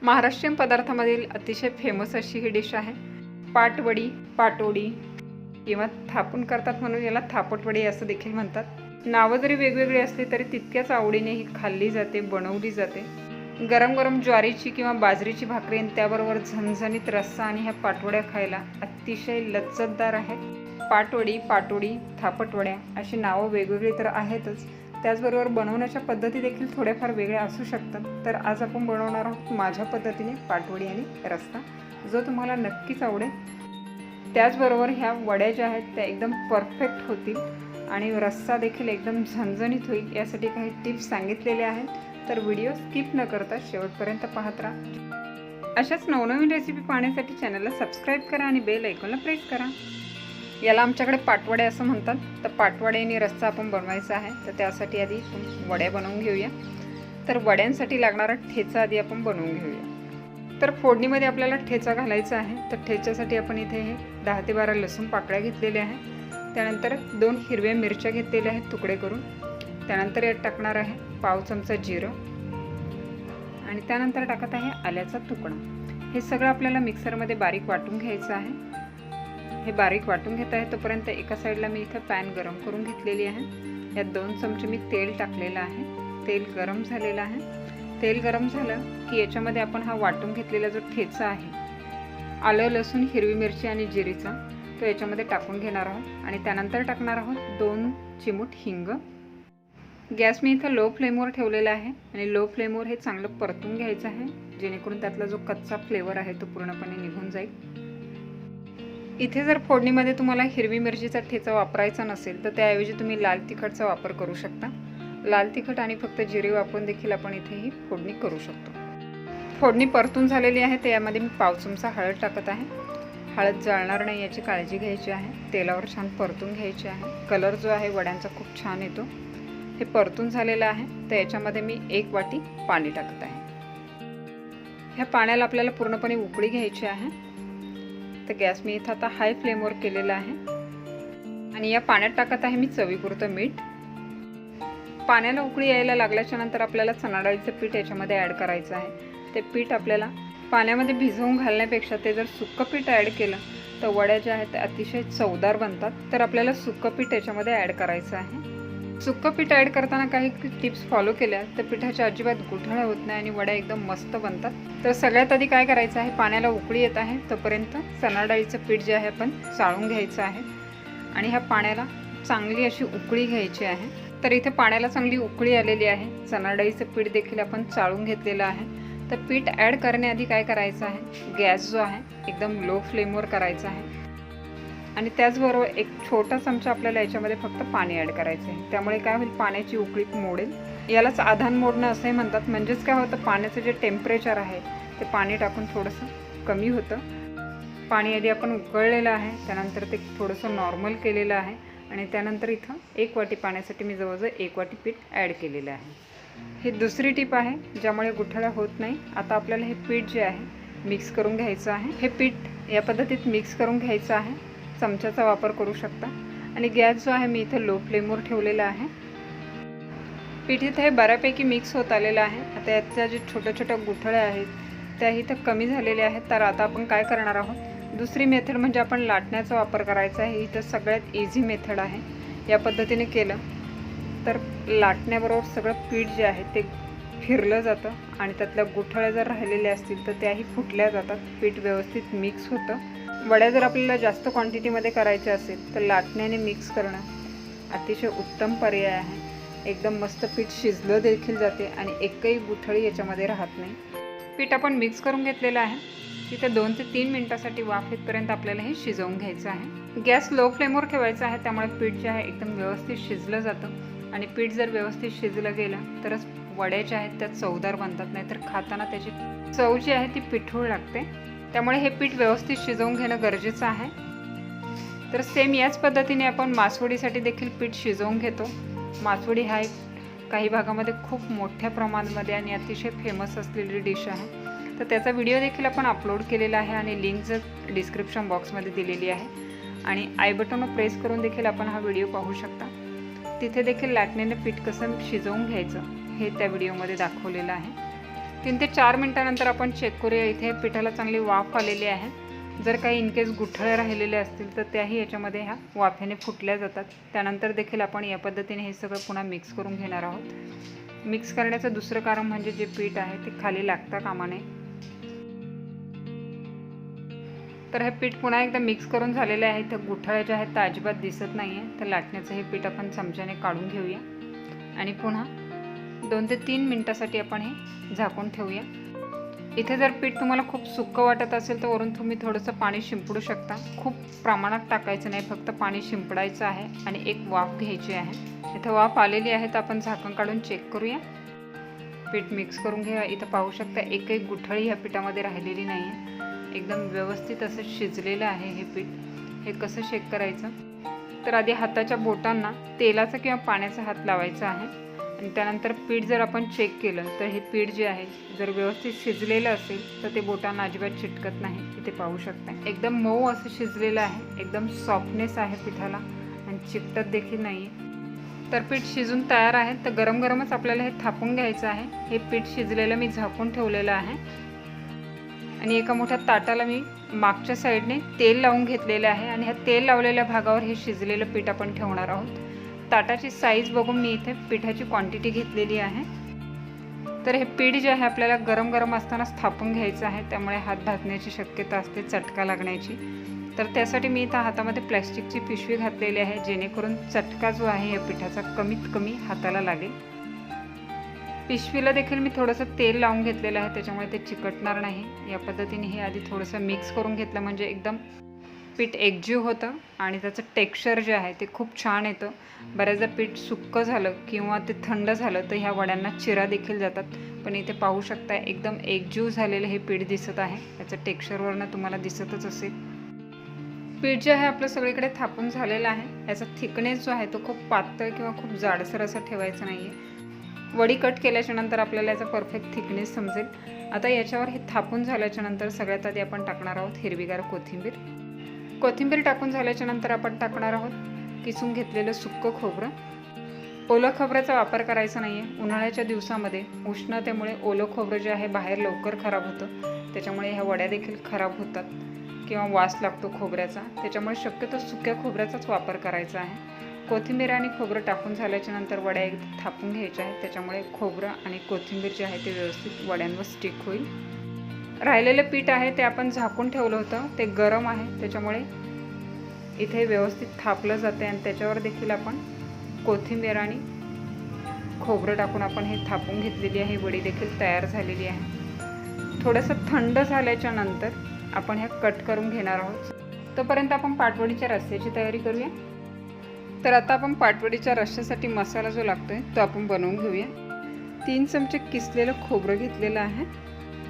महाराष्ट्रीयन पदार्थामधील अतिशय फेमस अशी ही डिश आहे पाटवडी, पाटोडी किंवा थापून करतात म्हणून याला थापटवडी असं देखील म्हणतात। नावं जरी वेगवेगळी असली तरी तितक्याच आवडीने ही खाल्ली जाते, बनवली जाते। गरम गरम ज्वारीची किंवा बाजरीची भाकरी आणि त्याबरोबर झणझणीत रस्सा आणि ह्या पाटवड्या खायला अतिशय लज्जतदार आहेत। पाटवडी, पाटोडी, थापटवड्या अशी नावं वेगवेगळी तर आहेतच, त्याचबरोबर बनवण्याच्या पद्धती देखील थोड्याफार वेगळ्या असू शकतात। तर आज आपण बनवणार आहोत माझ्या पद्धतीने पाटवडी आणि रस्सा, जो तुम्हाला नक्कीच आवडेल। त्याचबरोबर ह्या वड्या ज्या आहेत त्या एकदम परफेक्ट होतील आणि रस्सा देखील एकदम झणझणीत होईल, यासाठी काही टिप्स सांगितलेले आहेत। तर व्हिडिओ स्किप न करता शेवटपर्यंत पाहत राहा। अशाच नवनवीन रेसिपी पाहण्यासाठी चॅनलला सबस्क्राईब करा आणि बेल आयकॉनला प्रेस करा। याला आमच्याकडे पाटवडे असं म्हणतात। तर पाटवडे आणि रस्सा आपण बनवायचा आहे, तर त्यासाठी आधी वड्या बनवून घेऊया। तर वड्यांसाठी लागणारा ठेचा आधी आपण बनवून घेऊया। तर फोडणीमध्ये आपल्याला ठेचा घालायचा आहे। तर ठेच्यासाठी आपण इथे हे 10 ते 12 लसूण पाकळ्या घेतलेल्या आहेत। त्यानंतर 2 हिरव्या मिरच्या घेतलेल्या आहेत तुकडे करून। त्यानंतर यात टाकणार आहे पाव चमचा जिरं आणि त्यानंतर टाकत आहे आल्याचा तुकडा। हे सगळं आपल्याला मिक्सरमध्ये बारीक वाटून घ्यायचं आहे। हे बारीक वाटून घेत आहे तोपर्यंत एका साईडला मी इथं पॅन गरम करून घेतलेली आहे। यात 2 चमचे मी तेल टाकलेलं आहे। तेल गरम झालेलं आहे। तेल गरम झालं की याच्यामध्ये आपण हा वाटून घेतलेला जो ठेचा आहे, आलं, लसूण, हिरवी मिरची आणि जिरीचा, तो याच्यामध्ये टाकून घेणार आहोत आणि त्यानंतर टाकणार आहोत 2 चिमूट हिंग। गॅस मी इथं लो फ्लेमवर ठेवलेला आहे आणि लो फ्लेमवर हे चांगलं परतून घ्यायचं आहे, जेणेकरून त्यातला जो कच्चा फ्लेवर आहे तो पूर्णपणे निघून जाईल। इथे जर फोडणीमध्ये तुम्हाला हिरवी मिरचीचा ठेचा वापरायचा नसेल तर त्याऐवजी तुम्ही लाल तिखटचा वापर करू शकता। लाल तिखट आणि फक्त जिरे वापरून देखील आपण इथे ही फोडणी करू शकतो। फोडणी परतून झालेली आहे, तर यामध्ये मी पाव चमचा हळद टाकत आहे। हळद जळणार नाही याची काळजी घ्यायची आहे। तेलावर छान परतून घ्यायची आहे। कलर जो आहे वड्यांचा खूप छान येतो। हे परतून झालेलं आहे, तर याच्यामध्ये मी 1 वाटी पाणी टाकत आहे। ह्या पाण्याला आपल्याला पूर्णपणे उकळी घ्यायची आहे। तर गॅस मी इथं आता हाय फ्लेमवर केलेला आहे आणि या पाण्यात टाकत आहे मी चवीपुरतं मीठ। पाण्याला उकळी यायला लागल्याच्या नंतर आपल्याला चणा डाळीचं पीठ याच्यामध्ये ॲड करायचं आहे। ते पीठ आपल्याला पाण्यामध्ये भिजवून घालण्यापेक्षा ते जर सुक्कं पीठ ॲड केलं तर वड्या ज्या आहेत त्या अतिशय चवदार बनतात। तर आपल्याला सुक्कं पीठ याच्यामध्ये ॲड करायचं आहे। सुक्कं पीठ ॲड करताना काही टिप्स फॉलो केल्या तर पिठाच्या अजिबात गुठळ्या होत नाही आणि वड्या एकदम मस्त बनतात। तर सगळ्यात आधी काय करायचं आहे, पाण्याला उकळी येत आहे तोपर्यंत चणा डाळीचं पीठ जे आहे आपण चाळून घ्यायचं आहे आणि ह्या पाण्याला चांगली अशी उकळी घ्यायची आहे। तर इथे पाण्याला चांगली उकळी आलेली आहे। चणा डाळीचं पीठ देखील आपण चाळून घेतलेलं आहे। तर पीठ ॲड करण्याआधी काय करायचं आहे, गॅस जो आहे एकदम लो फ्लेमवर करायचा आहे आणि त्याचबरोबर एक छोटा चमचा आपल्याला याच्यामध्ये फक्त पाणी ॲड करायचं आहे। त्यामुळे काय होईल, पाण्याची उकळी मोडेल। यालाच आधान मोडणं असंही म्हणतात। म्हणजेच काय होतं, पाण्याचं जे टेम्परेचर आहे ते पाणी टाकून थोडंसं कमी होतं। पाणी आधी आपण उकळलेलं आहे, त्यानंतर ते थोडंसं नॉर्मल केलेलं आहे आणि त्यानंतर इथं 1 वाटी पाण्यासाठी मी जवळजवळ 1 वाटी पीठ ॲड केलेलं आहे। ही दुसरी टिप आहे ज्यामुळे गुठळ्या होत नाही। आता आपल्याला हे पीठ जे आहे मिक्स करून घ्यायचं आहे। हे पीठ या पद्धतीत मिक्स करून घ्यायचं आहे। चमच्याचा वापर करू शकता आणि गॅस जो आहे मी इथे लो फ्लेमवर ठेवलेला आहे। पीठ इथे हे बऱ्यापैकी मिक्स होत आलेलं आहे। आता याच्या जे छोट्या छोट्या गुठळ्या आहेत त्या इथं कमी झालेल्या आहेत। तर आता आपण काय करणार आहोत, दुसरी मेथड म्हणजे आपण लाटण्याचा वापर करायचा आहे। इथं सगळ्यात इझी मेथड आहे। या पद्धतीने केलं तर लाटण्याबरोबर सगळं पीठ जे आहे ते फिरलं जातं आणि त्यातल्या गुठळ्या जर राहिलेल्या असतील तर त्याही फुटल्या जातात। पीठ व्यवस्थित मिक्स होतं। वड्या जर आपल्याला जास्त क्वांटिटीमध्ये करायच्या असेल तर लाटण्याने मिक्स करणं अतिशय उत्तम पर्याय आहे। एकदम मस्त पीठ शिजलं देखील जाते आणि एकही गुठळी याच्यामध्ये राहत नाही। पीठ आपण मिक्स करून घेतलेलं आहे। तिथे 2 ते 3 मिनिटासाठी वाफ येतपर्यंत आपल्याला हे शिजवून घ्यायचं आहे। गॅस लो फ्लेमवर ठेवायचा आहे, त्यामुळे पीठ जे आहे एकदम व्यवस्थित शिजलं जातं आणि पीठ जर व्यवस्थित शिजलं गेलं तरच वड्या ज्या आहेत त्या चवदार बनतात, नाहीतर खाताना त्याची चव जी आहे ती पिठूळ लागते। त्यामुळे हे पीठ व्यवस्थित शिजवून घेणं गरजेचं आहे। तर सेम याच पद्धतीने आपण मासवडीसाठी देखील पीठ शिजवून घेतो। मासवडी हा एक काही भागामध्ये खूप मोठ्या प्रमाणामध्ये आणि अतिशय फेमस असलेली डिश आहे। तर त्याचा व्हिडिओ देखील आपण अपलोड केलेला आहे आणि लिंक जर डिस्क्रिप्शन बॉक्समध्ये दिलेली आहे आणि आय बटनवर प्रेस करून देखील आपण हा व्हिडिओ पाहू शकता। तिथे देखील लाटण्याने पीठ कसं शिजवून घ्यायचं हे त्या व्हिडिओमध्ये दाखवलेलं आहे। 3 ते 4 मिनिटानंतर आपण चेक करूया. इथे पिठाला चांगली वाफ आलेली आहे. जर काही इनकेस गुठळे राहिलेले असतील तर त्याही याच्यामध्ये ह्या वाफेने फुटल्या जातात. त्यानंतर देखील आपण या पद्धतीने हे सगळं पुन्हा मिक्स करून घेणार आहोत. मिक्स करण्याचं दुसरं कारण म्हणजे जे पीठ आहे ते खाली लागता कामा नये. तर हे पीठ पुन्हा एकदा मिक्स करून झालेले आहे. तर गुठळे जे आहेत ते अजिबात दिसत नाही आहे. तर लाटण्याचं हे पीठ आपण चमच्याने काढून घेऊया आणि पुन्हा 2 ते 3 मिनिटासाठी आपण हे झाकून ठेवूया. इथे जर पीठ तुम्हाला खूप सुक्कं वाटत असेल तर वरून तुम्ही थोडंसं पाणी शिंपडू शकता. खूप प्रमाणात टाकायचं नाही, फक्त पाणी शिंपडायचं आहे आणि एक वाफ घ्यायची आहे. इथं वाफ आलेली आहे तर आपण झाकण काढून चेक करूया. पीठ मिक्स करून घ्या. इथं पाहू शकता एक गुठळी ह्या पिठामध्ये राहिलेली नाही आहे. एकदम व्यवस्थित असं शिजलेलं आहे हे पीठ. हे कसं चेक करायचं तर आधी हाताच्या बोटांना तेलाचा किंवा पाण्याचा हात लावायचा आहे आणि त्यानंतर पीठ जर आपण चेक केलं तर हे पीठ जे आहे जर व्यवस्थित शिजलेलं असेल तर ते बोटांना अजिबात चिटकत नाही. इथे पाहू शकता एकदम मऊ असं शिजलेलं आहे. एकदम सॉफ्टनेस आहे पिठाला आणि चिकटत देखील नाही आहे. तर पीठ शिजून तयार आहे. तर गरम गरमच आपल्याला हे थापून घ्यायचं आहे. हे पीठ शिजलेलं मी झाकून ठेवलेलं आहे आणि एका मोठ्या ताटाला मी मागच्या साईडने तेल लावून घेतलेलं आहे आणि ह्या तेल लावलेल्या भागावर हे शिजलेलं पीठ आपण ठेवणार आहोत. ताटाची साईज बघून मी इथे पिठाची क्वांटिटी घेतलेली आहे. तर हे पीठ जे आहे आपल्याला गरम गरम असतानाच थापून घ्यायचं आहे. त्यामुळे हात भाजण्याची शक्यता असते, चटका लागण्याची. तर त्यासाठी मी इथं हातामध्ये प्लॅस्टिकची पिशवी घातलेली आहे जेणेकरून चटका जो आहे या पिठाचा कमीत कमी हाताला लागेल. पिशवीला देखील मी थोडंसं तेल लावून घेतलेलं आहे त्याच्यामुळे ते चिकटणार नाही. या पद्धतीने हे आधी थोडंसं मिक्स करून घेतलं म्हणजे एकदम पीठ एकजीव होतं आणि त्याचं टेक्स्चर जे आहे ते खूप छान येतं. बऱ्याचदा पीठ सुक्कं झालं किंवा ते थंड झालं तर ह्या वड्यांना चिरा देखील जातात. पण इथे पाहू शकता एकदम एकजीव झालेलं हे पीठ दिसत आहे. त्याचं टेक्स्चरवरनं तुम्हाला दिसतच असेल. पीठ जे आहे आपलं सगळीकडे थापून झालेलं आहे. याचा थिकनेस जो आहे तो खूप पातळ किंवा खूप जाडसर असं ठेवायचं नाही आहे. वडी कट केल्याच्या नंतर आपल्याला याचा परफेक्ट थिकनेस समजेल. आता याच्यावर हे थापून झाल्याच्या नंतर सगळ्यात आधी आपण टाकणार आहोत हिरवीगार कोथिंबीर. कोथिंबीर टाकून झाल्याच्या नंतर आपण टाकणार आहोत किसून घेतलेलं सुक्कं खोबरं. ओलं खोबऱ्याचा वापर करायचा नाही आहे. उन्हाळ्याच्या दिवसामध्ये उष्णतेमुळे ओलं खोबरं जे आहे बाहेर लवकर खराब होतं. त्याच्यामुळे ह्या वड्या देखील खराब होतात किंवा वास लागतो खोबऱ्याचा. त्याच्यामुळे शक्यतो सुक्या खोबऱ्याचाच वापर करायचा आहे. कोथिंबीर आणि खोबरं टाकून झाल्याच्या नंतर वड्या एकदा थापून घ्यायच्या आहेत. त्याच्यामुळे खोबरं आणि कोथिंबीर जे आहे ते व्यवस्थित वड्यांवर स्टिक होईल. राहिलेलं पीठ आहे ते आपण झाकून ठेवलं होतं. ते गरम आहे त्याच्यामुळे इथे व्यवस्थित थापलं जाते आणि त्याच्यावर देखील आपण कोथिंबीर आणि खोबरं टाकून आपण हे थापून घेतलेली आहे. वडी देखील तयार झालेली आहे. थोडंसं थंड झाल्याच्या नंतर आपण ह्या कट करून घेणार आहोत. तोपर्यंत आपण पाटवडीच्या रस्स्याची तयारी करूया. तर आता आपण पाटवडीच्या रस्स्यासाठी मसाला जो लागतोय तो आपण बनवून घेऊया. 3 चमचे किसलेलं खोबरं घेतलेलं आहे.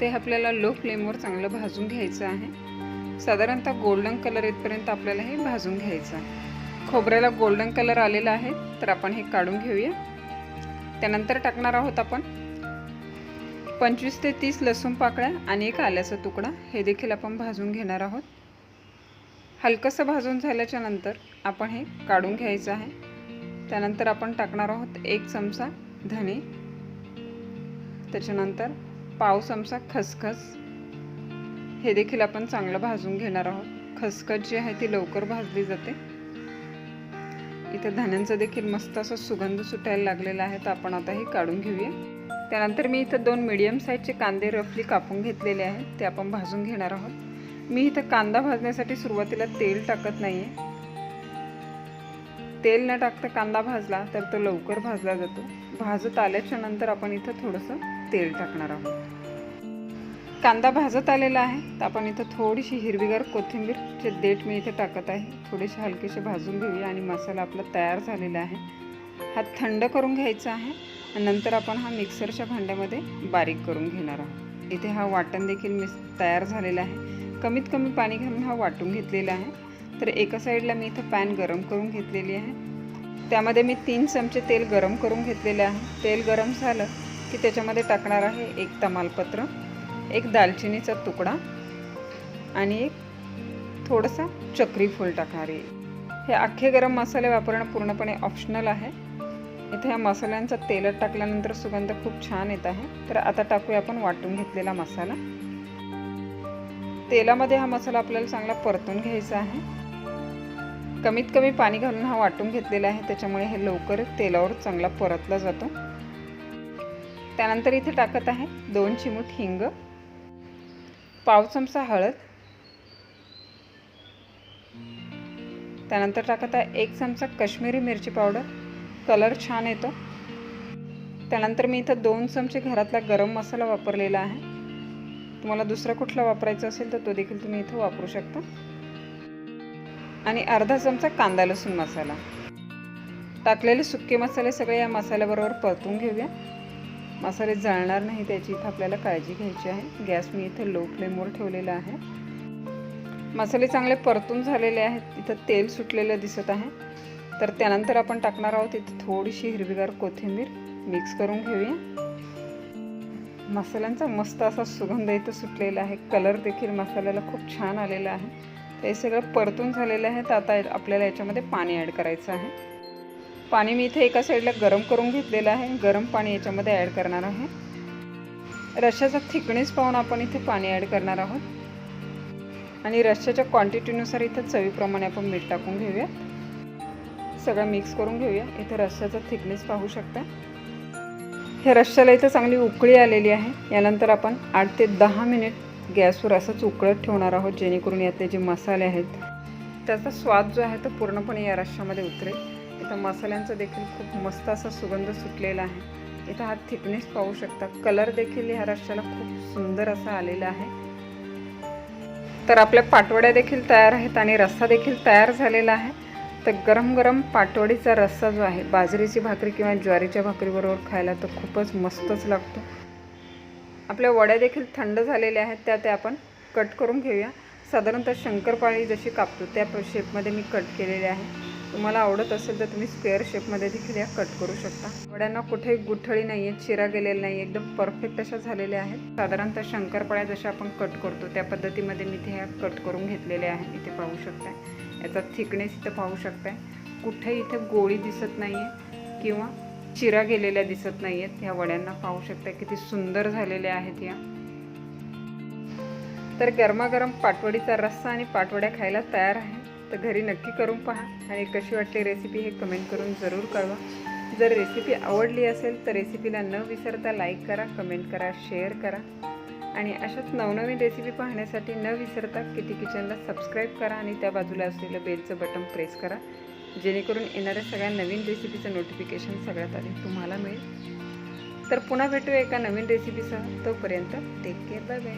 ते आपल्याला लो फ्लेमवर चांगलं भाजून घ्यायचं आहे. साधारणतः गोल्डन कलर येतपर्यंत आपल्याला हे भाजून घ्यायचं आहे. खोबऱ्याला गोल्डन कलर आलेला आहे तर आपण हे काढून घेऊया. त्यानंतर टाकणार आहोत आपण 25 ते 30 लसूण पाकळ्या आणि एक आल्याचा तुकडा. हे देखील आपण भाजून घेणार आहोत. हलकंसं भाजून झाल्याच्या नंतर आपण हे काढून घ्यायचं आहे. त्यानंतर आपण टाकणार आहोत 1 चमचा धने, त्याच्यानंतर पाव चमचा खसखस. हे देखील आपण चांगलं भाजून घेणार आहोत. खसखस जी आहे ती लवकर भाजली जाते. इथे धन्यांचा देखील मस्त असा सुगंध सुटायला लागलेला आहे तर आपण आता हे काढून घेऊया. त्यानंतर मी इथं 2 मीडियम साईजचे कांदे रफली कापून घेतलेले आहेत. ते आपण भाजून घेणार आहोत. मी इथं कांदा भाजण्यासाठी सुरुवातीला तेल टाकत नाही आहे. तेल न टाकता कांदा भाजला तर तो लवकर भाजला जातो. भाजत आल्याच्या नंतर आपण इथं थोडंसं तेल टाकणार आहोत. कांदा भाजत आलेला आहे तर आपण इथं थोडीशी हिरवीगार कोथिंबीरचे देठ मी इथे टाकत आहे. थोडेसे हलकेसे भाजून घेऊया आणि मसाला आपला तयार झालेला आहे. हा थंड करून घ्यायचा आहे आणि नंतर आपण हा मिक्सरच्या भांड्यामध्ये बारीक करून घेणार आहोत. इथे हा वाटण देखील तयार झालेला आहे. कमीत कमी पाणी घालून हा वाटून घेतलेला आहे. तर एका साईडला मी इथं पॅन गरम करून घेतलेली आहे. त्यामध्ये मी 3 चमचे तेल गरम करून घेतलेले आहे. तेल गरम झालं की त्याच्यामध्ये टाकणार आहे 1 तमालपत्र, 1 दालचिनीचा तुकडा आणि 1 थोडासा चक्री फूल टाकणार आहे. हे अख्खे गरम मसाले वापरणं पूर्णपणे ऑप्शनल आहे. इथे या मसाल्यांचा तेलात टाकल्यानंतर सुगंध खूप छान येत आहे. तर आता टाकूया आपण वाटून घेतलेला मसाला. तेलामध्ये हा मसाला आपल्याला चांगला परतून घ्यायचा आहे. कमीत कमी पाणी घालून हा वाटून घेतलेला आहे, त्याच्यामुळे हे लवकर तेलावर चांगला परतला जातो. त्यानंतर इथे टाकत आहे 2 चिमूट हिंग, पाव चमचा हळद, त्यानंतर टाकत आहे 1 चमचा काश्मीरी मिरची पावडर, कलर छान येतो. त्यानंतर मी इथं 2 चमचे घरातला गरम मसाला वापरलेला आहे. तुम्हाला दुसरा कुठला वापरायचा असेल तर तो देखील तुम्ही इथं वापरू शकता. आणि अर्धा चमचा कांदा लसूण मसाला टाकलेले सुके मसाले सगळे या मसाल्याबरोबर परतून घेऊया. मसाले जळणार नाही त्याची इथं आपल्याला काळजी घ्यायची आहे. गॅस मी इथे लो फ्लेमवर ठेवलेला आहे. मसाले चांगले परतून झालेले आहेत. इथं तेल सुटलेलं दिसत आहे. तर त्यानंतर आपण टाकणार आहोत इथे थोडीशी हिरवीगार कोथिंबीर. मिक्स करून घेऊया. मसाल्यांचा मस्त असा सुगंध इथं सुटलेला आहे. कलर देखील मसाल्याला खूप छान आलेला आहे. हे सगळं परतून झालेलं आहे. तर आता आपल्याला याच्यामध्ये पाणी ॲड करायचं आहे. पाणी मी इथे एका साईडला गरम करून घेतलेलं आहे. गरम पाणी याच्यामध्ये ॲड करणार आहे. रश्श्याचा थिकनेस पाहून आपण इथे पाणी ॲड करणार आहोत. आणि रश्श्याच्या क्वांटिटीनुसार इथं चवीप्रमाणे आपण मीठ टाकून घेऊया. सगळं मिक्स करून घेऊया. इथे रश्श्याचा थिकनेस पाहू शकता. हे रश्श्याला इथं चांगली उकळी आलेली आहे. यानंतर आपण 8 ते 10 मिनिट गॅसवर असंच उकळत ठेवणार आहोत, जेणेकरून यातले जे मसाले आहेत त्याचा स्वाद जो आहे तो पूर्णपणे या रश्श्यामध्ये उतरेल. इथं मसाल्यांचा देखील खूप मस्त असा सुगंध सुटलेला आहे. इथं हा थिकनेस पाहू शकता. कलर देखील ह्या रश्श्याला खूप सुंदर असा आलेला आहे. तर आपल्या पाटवड्या देखील तयार आहेत आणि रस्सा देखील तयार झालेला आहे. तर गरम गरम पाटवडीचा रस्सा जो आहे बाजरीची भाकरी किंवा ज्वारीच्या भाकरीबरोबर खायला तर खूपच मस्तच लागतो. आपल्या वड्या देखील थंड झालेल्या आहेत. त्या आपण कट करून घेऊया. साधारणतः शंकरपाळी जशी कापतो त्या शेपमध्ये मी कट केलेले आहे. तुम्हाला आवडत असेल तर तुम्ही स्क्वेअर शेपमध्ये देखील या कट करू शकता. वड्यांना कुठेही गुठळी नाही आहे, चिरा गेलेला नाही, एकदम परफेक्ट अशा झालेल्या आहेत. साधारणतः शंकरपाळ्या जशा आपण कट करतो त्या पद्धतीमध्ये मी ते ह्या कट करून घेतलेले आहे. इथे पाहू शकताय. याचा थिकनेस इथं पाहू शकताय. कुठेही इथे गोळी दिसत नाही आहे किंवा चिरा गेलेल्या दिसत नाही आहेत. ह्या वड्यांना पाहू शकता किती सुंदर झालेल्या आहेत या. तर गरमागरम पाटवडीचा रस्सा आणि पाटवड्या खायला तयार आहे. तर घरी नक्की करून पहा आणि कशी वाटली रेसिपी हे कमेंट करून जरूर कळवा. जर रेसिपी आवडली असेल तर रेसिपीला न विसरता लाईक करा, कमेंट करा, शेअर करा. आणि अशाच नवनवीन रेसिपी पाहण्यासाठी न विसरता किती किचनला सबस्क्राईब करा आणि त्या बाजूला असलेलं बेलचं बटन प्रेस करा, जेणेकरून येणाऱ्या सगळ्या नवीन रेसिपीचं नोटिफिकेशन सगळ्यात आधी तुम्हाला मिळेल. तर पुन्हा भेटूया एका नवीन रेसिपीसह. तोपर्यंत टेक केअर, बाय बाय.